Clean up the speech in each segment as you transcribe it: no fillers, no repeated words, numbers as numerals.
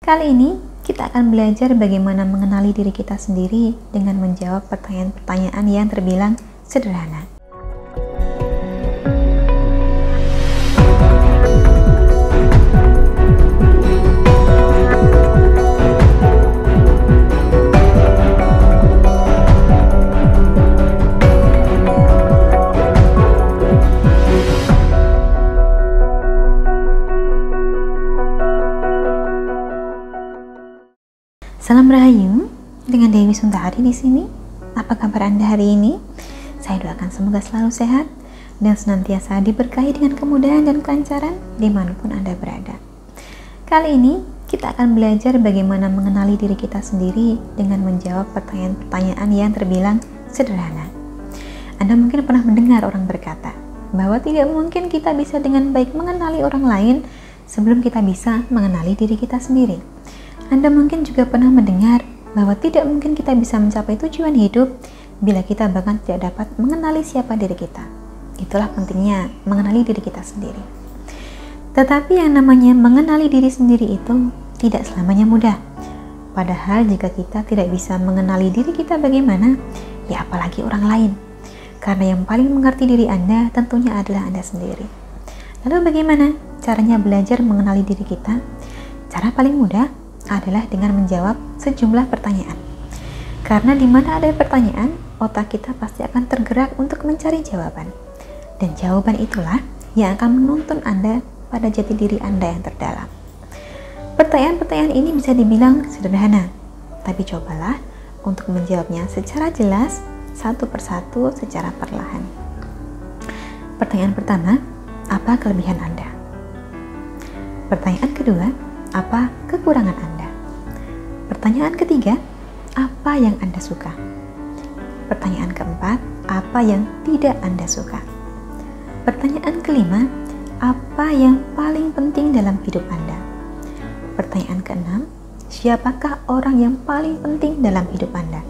Kali ini kita akan belajar bagaimana mengenali diri kita sendiri dengan menjawab pertanyaan-pertanyaan yang terbilang sederhana. Salam Rahayu, dengan Dewi Suntahari di sini. Apa kabar Anda hari ini? Saya doakan semoga selalu sehat dan senantiasa diberkahi dengan kemudahan dan kelancaran dimanapun Anda berada. Kali ini kita akan belajar bagaimana mengenali diri kita sendiri dengan menjawab pertanyaan-pertanyaan yang terbilang sederhana. Anda mungkin pernah mendengar orang berkata bahwa tidak mungkin kita bisa dengan baik mengenali orang lain sebelum kita bisa mengenali diri kita sendiri. Anda mungkin juga pernah mendengar bahwa tidak mungkin kita bisa mencapai tujuan hidup bila kita bahkan tidak dapat mengenali siapa diri kita. Itulah pentingnya mengenali diri kita sendiri. Tetapi yang namanya mengenali diri sendiri itu tidak selamanya mudah. Padahal jika kita tidak bisa mengenali diri kita bagaimana, ya apalagi orang lain. Karena yang paling mengerti diri Anda tentunya adalah Anda sendiri. Lalu bagaimana caranya belajar mengenali diri kita? Cara paling mudah adalah dengan menjawab sejumlah pertanyaan. Karena di mana ada pertanyaan, otak kita pasti akan tergerak untuk mencari jawaban. Dan jawaban itulah yang akan menuntun Anda pada jati diri Anda yang terdalam. Pertanyaan-pertanyaan ini bisa dibilang sederhana, tapi cobalah untuk menjawabnya secara jelas, satu persatu secara perlahan. Pertanyaan pertama, apa kelebihan Anda? Pertanyaan kedua, apa kekurangan Anda? Pertanyaan ketiga, apa yang Anda suka? Pertanyaan keempat, apa yang tidak Anda suka? Pertanyaan kelima, apa yang paling penting dalam hidup Anda? Pertanyaan keenam, siapakah orang yang paling penting dalam hidup Anda?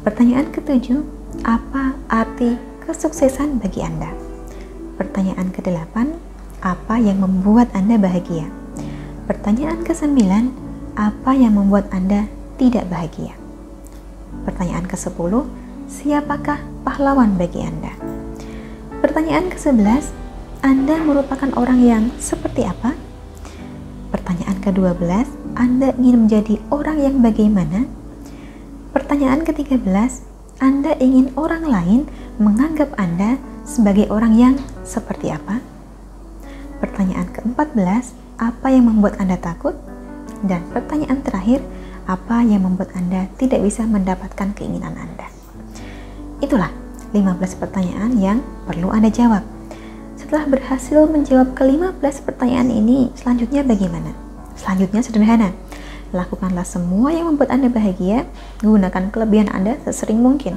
Pertanyaan ketujuh, apa arti kesuksesan bagi Anda? Pertanyaan kedelapan, apa yang membuat Anda bahagia? Pertanyaan ke-9, apa yang membuat Anda tidak bahagia? Pertanyaan ke-10, siapakah pahlawan bagi Anda? Pertanyaan ke-11, Anda merupakan orang yang seperti apa? Pertanyaan ke-12, Anda ingin menjadi orang yang bagaimana? Pertanyaan ke-13, Anda ingin orang lain menganggap Anda sebagai orang yang seperti apa? Pertanyaan ke-14, apa yang membuat Anda takut? Dan pertanyaan terakhir, apa yang membuat Anda tidak bisa mendapatkan keinginan Anda? Itulah 15 pertanyaan yang perlu Anda jawab. Setelah berhasil menjawab ke-15 pertanyaan ini, selanjutnya bagaimana? Selanjutnya sederhana. Lakukanlah semua yang membuat Anda bahagia, gunakan kelebihan Anda sesering mungkin.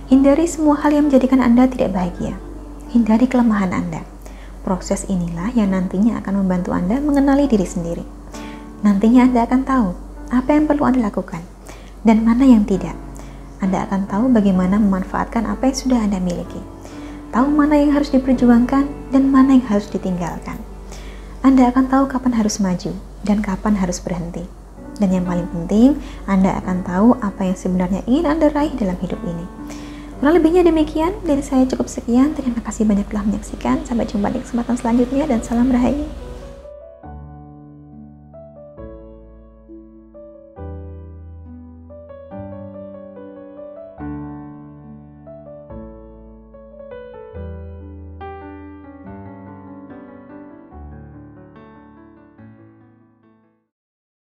Hindari semua hal yang menjadikan Anda tidak bahagia. Hindari kelemahan Anda. Proses inilah yang nantinya akan membantu Anda mengenali diri sendiri. Nantinya Anda akan tahu apa yang perlu Anda lakukan dan mana yang tidak. Anda akan tahu bagaimana memanfaatkan apa yang sudah Anda miliki. Tahu mana yang harus diperjuangkan dan mana yang harus ditinggalkan. Anda akan tahu kapan harus maju dan kapan harus berhenti. Dan yang paling penting, Anda akan tahu apa yang sebenarnya ingin Anda raih dalam hidup ini. Kurang lebihnya demikian, dari saya cukup sekian. Terima kasih banyak telah menyaksikan. Sampai jumpa di kesempatan selanjutnya dan salam Rahayu.